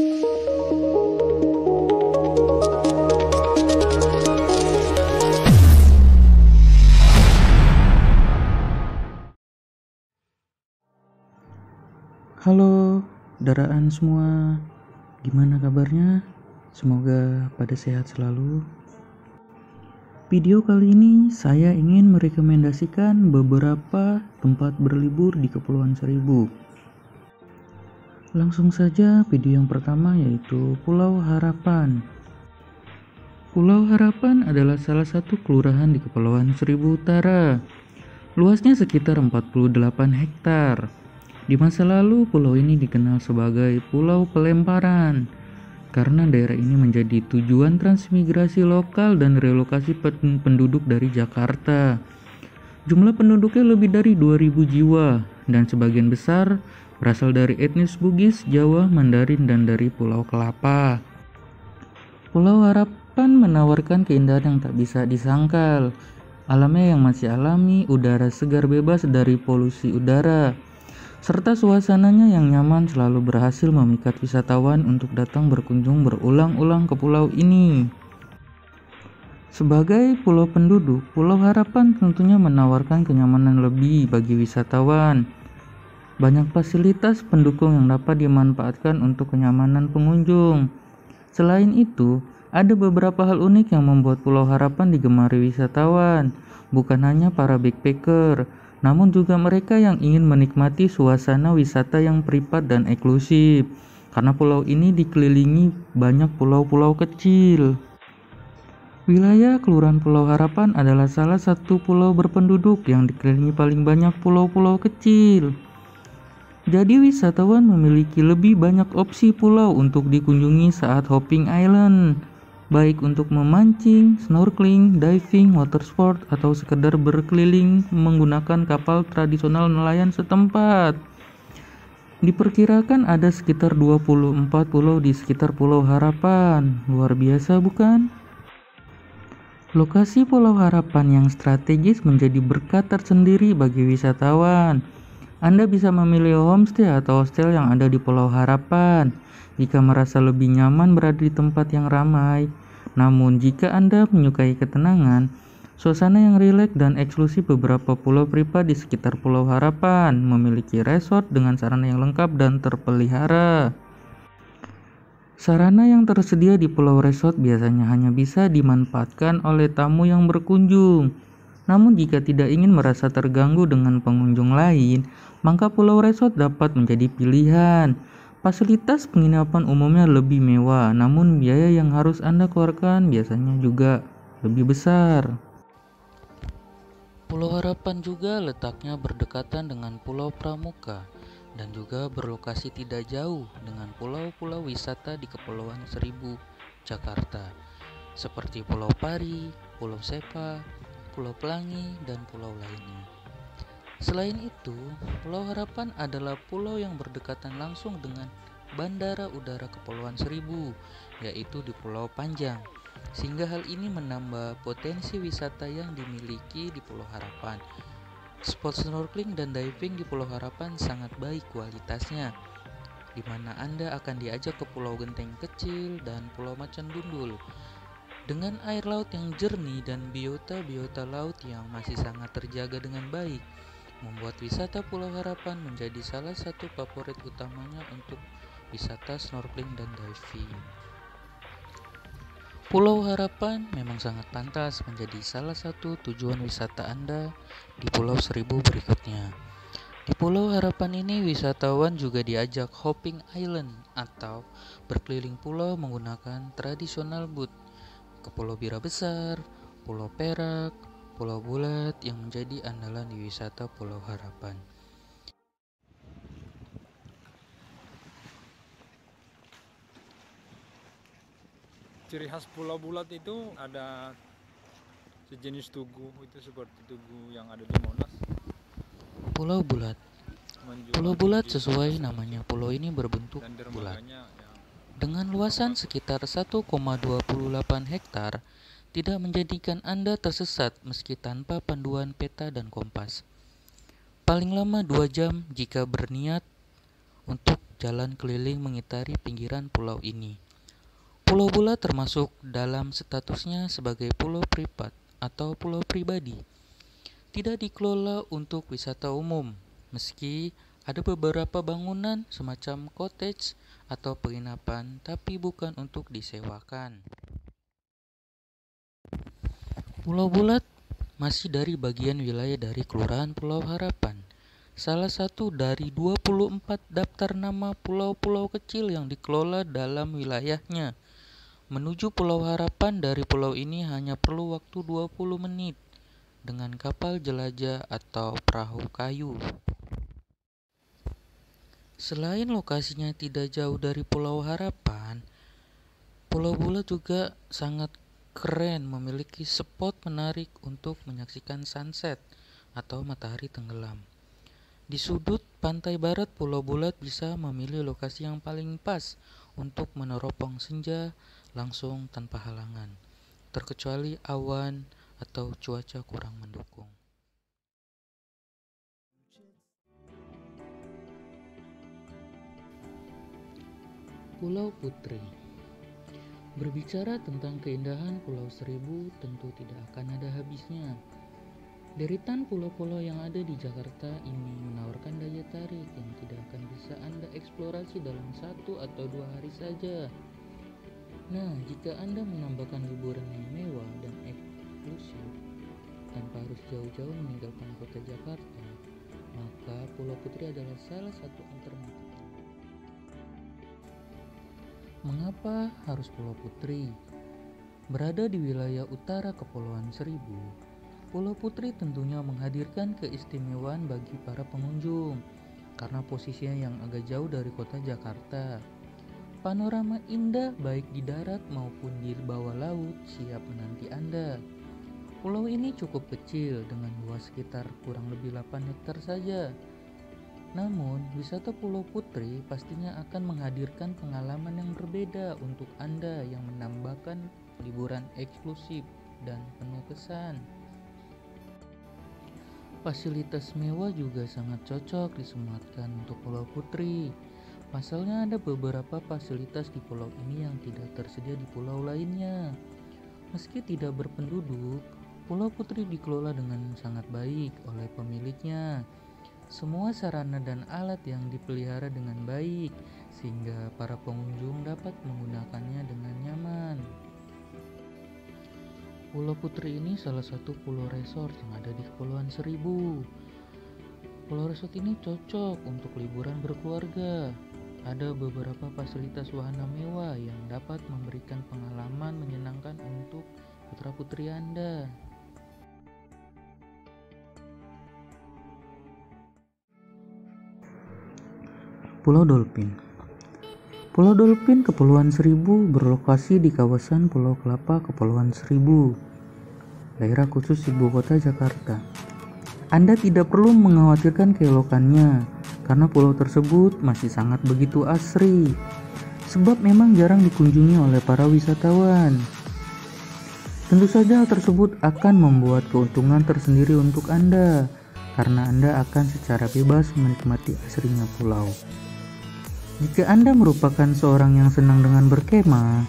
Halo, daraan semua. Gimana kabarnya? Semoga pada sehat selalu. Video kali ini saya ingin merekomendasikan beberapa tempat berlibur di Kepulauan Seribu. Langsung saja video yang pertama yaitu Pulau Harapan. Pulau Harapan adalah salah satu kelurahan di Kepulauan Seribu Utara. Luasnya sekitar 48 hektar. Di masa lalu, pulau ini dikenal sebagai Pulau Pelemparan karena daerah ini menjadi tujuan transmigrasi lokal dan relokasi penduduk dari Jakarta. Jumlah penduduknya lebih dari 2.000 jiwa dan sebagian besar berasal dari etnis Bugis, Jawa, Mandarin, dan dari Pulau Kelapa. Pulau Harapan menawarkan keindahan yang tak bisa disangkal. Alamnya yang masih alami, udara segar bebas dari polusi udara, serta suasananya yang nyaman selalu berhasil memikat wisatawan untuk datang berkunjung berulang-ulang ke pulau ini. Sebagai pulau penduduk, Pulau Harapan tentunya menawarkan kenyamanan lebih bagi wisatawan. Banyak fasilitas pendukung yang dapat dimanfaatkan untuk kenyamanan pengunjung. Selain itu, ada beberapa hal unik yang membuat Pulau Harapan digemari wisatawan, bukan hanya para backpacker, namun juga mereka yang ingin menikmati suasana wisata yang privat dan eksklusif, karena pulau ini dikelilingi banyak pulau-pulau kecil. Wilayah Kelurahan Pulau Harapan adalah salah satu pulau berpenduduk yang dikelilingi paling banyak pulau-pulau kecil. Jadi wisatawan memiliki lebih banyak opsi pulau untuk dikunjungi saat hopping island, baik untuk memancing, snorkeling, diving, water sport, atau sekedar berkeliling menggunakan kapal tradisional nelayan setempat. Diperkirakan ada sekitar 24 pulau di sekitar Pulau Harapan. Luar biasa bukan? Lokasi Pulau Harapan yang strategis menjadi berkah tersendiri bagi wisatawan. Anda bisa memilih homestay atau hostel yang ada di Pulau Harapan jika merasa lebih nyaman berada di tempat yang ramai. Namun jika Anda menyukai ketenangan, suasana yang rileks dan eksklusif, beberapa pulau privat di sekitar Pulau Harapan memiliki resort dengan sarana yang lengkap dan terpelihara. Sarana yang tersedia di pulau resort biasanya hanya bisa dimanfaatkan oleh tamu yang berkunjung. Namun jika tidak ingin merasa terganggu dengan pengunjung lain, maka pulau resort dapat menjadi pilihan. Fasilitas penginapan umumnya lebih mewah, namun biaya yang harus Anda keluarkan biasanya juga lebih besar. Pulau Harapan juga letaknya berdekatan dengan Pulau Pramuka dan juga berlokasi tidak jauh dengan pulau-pulau wisata di Kepulauan Seribu, Jakarta, seperti Pulau Pari, Pulau Sepa, Pulau Pelangi, dan pulau lainnya. Selain itu, Pulau Harapan adalah pulau yang berdekatan langsung dengan Bandara Udara Kepulauan Seribu, yaitu di Pulau Panjang, sehingga hal ini menambah potensi wisata yang dimiliki di Pulau Harapan. Spot snorkeling dan diving di Pulau Harapan sangat baik kualitasnya, di mana Anda akan diajak ke Pulau Genteng Kecil dan Pulau Macan Dundul, dengan air laut yang jernih dan biota-biota laut yang masih sangat terjaga dengan baik, membuat wisata Pulau Harapan menjadi salah satu favorit utamanya untuk wisata snorkeling dan diving. Pulau Harapan memang sangat pantas menjadi salah satu tujuan wisata Anda di Pulau Seribu berikutnya. Di Pulau Harapan ini wisatawan juga diajak hopping island atau berkeliling pulau menggunakan tradisional boat ke Pulau Bira Besar, Pulau Perak, Pulau Bulat yang menjadi andalan di wisata Pulau Harapan. Ciri khas Pulau Bulat itu ada sejenis tugu, itu seperti tugu yang ada di Monas. Pulau Bulat. Pulau Bulat sesuai namanya, pulau ini berbentuk bulat. Dengan luasan sekitar 1,28 hektar, tidak menjadikan Anda tersesat meski tanpa panduan peta dan kompas. Paling lama 2 jam jika berniat untuk jalan keliling mengitari pinggiran pulau ini. Pulau Bulat termasuk dalam statusnya sebagai pulau privat atau pulau pribadi. Tidak dikelola untuk wisata umum, meski ada beberapa bangunan semacam cottage atau penginapan, tapi bukan untuk disewakan. Pulau Bulat masih dari bagian wilayah dari Kelurahan Pulau Harapan, salah satu dari 24 daftar nama pulau-pulau kecil yang dikelola dalam wilayahnya. Menuju Pulau Harapan dari pulau ini hanya perlu waktu 20 menit dengan kapal jelajah atau perahu kayu. Selain lokasinya tidak jauh dari Pulau Harapan, Pulau Bulat juga sangat keren, memiliki spot menarik untuk menyaksikan sunset atau matahari tenggelam. Di sudut pantai barat Pulau Bulat bisa memilih lokasi yang paling pas untuk meneropong senja langsung tanpa halangan, terkecuali awan atau cuaca kurang mendukung. Pulau Putri. Berbicara tentang keindahan Pulau Seribu tentu tidak akan ada habisnya. Deretan pulau-pulau yang ada di Jakarta ini menawarkan daya tarik yang tidak akan bisa Anda eksplorasi dalam 1 atau 2 hari saja. Nah, jika Anda menambahkan liburan yang mewah dan eksklusif tanpa harus jauh-jauh meninggalkan kota Jakarta, maka Pulau Putri adalah salah satu alternatif. Mengapa harus Pulau Putri? Berada di wilayah utara Kepulauan Seribu, Pulau Putri tentunya menghadirkan keistimewaan bagi para pengunjung karena posisinya yang agak jauh dari kota Jakarta. Panorama indah baik di darat maupun di bawah laut siap menanti Anda. Pulau ini cukup kecil dengan luas sekitar kurang lebih 8 hektar saja. Namun, wisata Pulau Putri pastinya akan menghadirkan pengalaman yang berbeda untuk Anda yang menambahkan liburan eksklusif dan penuh kesan. Fasilitas mewah juga sangat cocok disematkan untuk Pulau Putri. Pasalnya ada beberapa fasilitas di pulau ini yang tidak tersedia di pulau lainnya. Meski tidak berpenduduk, Pulau Putri dikelola dengan sangat baik oleh pemiliknya. Semua sarana dan alat yang dipelihara dengan baik, sehingga para pengunjung dapat menggunakannya dengan nyaman. Pulau Putri ini salah satu pulau resort yang ada di Kepulauan Seribu. Pulau resort ini cocok untuk liburan berkeluarga. Ada beberapa fasilitas wahana mewah yang dapat memberikan pengalaman menyenangkan untuk putra-putri Anda. Pulau Dolphin. Pulau Dolphin Kepulauan Seribu berlokasi di kawasan Pulau Kelapa, Kepulauan Seribu, daerah khusus ibu kota Jakarta. Anda tidak perlu mengkhawatirkan keelokannya, karena pulau tersebut masih sangat begitu asri, sebab memang jarang dikunjungi oleh para wisatawan. Tentu saja hal tersebut akan membuat keuntungan tersendiri untuk Anda, karena Anda akan secara bebas menikmati asrinya pulau. Jika Anda merupakan seorang yang senang dengan berkemah,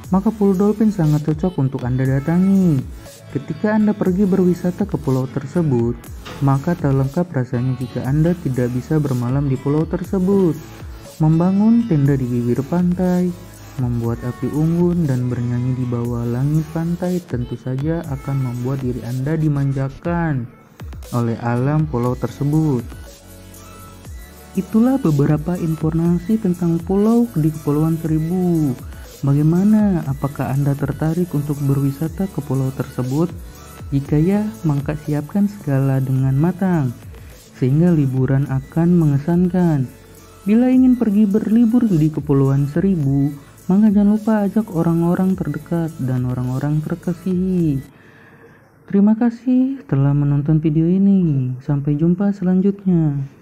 maka Pulau Dolphin sangat cocok untuk Anda datangi. Ketika Anda pergi berwisata ke pulau tersebut, maka tak lengkap rasanya jika Anda tidak bisa bermalam di pulau tersebut. Membangun tenda di bibir pantai, membuat api unggun, dan bernyanyi di bawah langit pantai tentu saja akan membuat diri Anda dimanjakan oleh alam pulau tersebut. Itulah beberapa informasi tentang pulau di Kepulauan Seribu. Bagaimana? Apakah Anda tertarik untuk berwisata ke pulau tersebut? Jika ya, maka siapkan segala dengan matang, sehingga liburan akan mengesankan. Bila ingin pergi berlibur di Kepulauan Seribu, maka jangan lupa ajak orang-orang terdekat dan orang-orang terkasihi. Terima kasih telah menonton video ini. Sampai jumpa selanjutnya.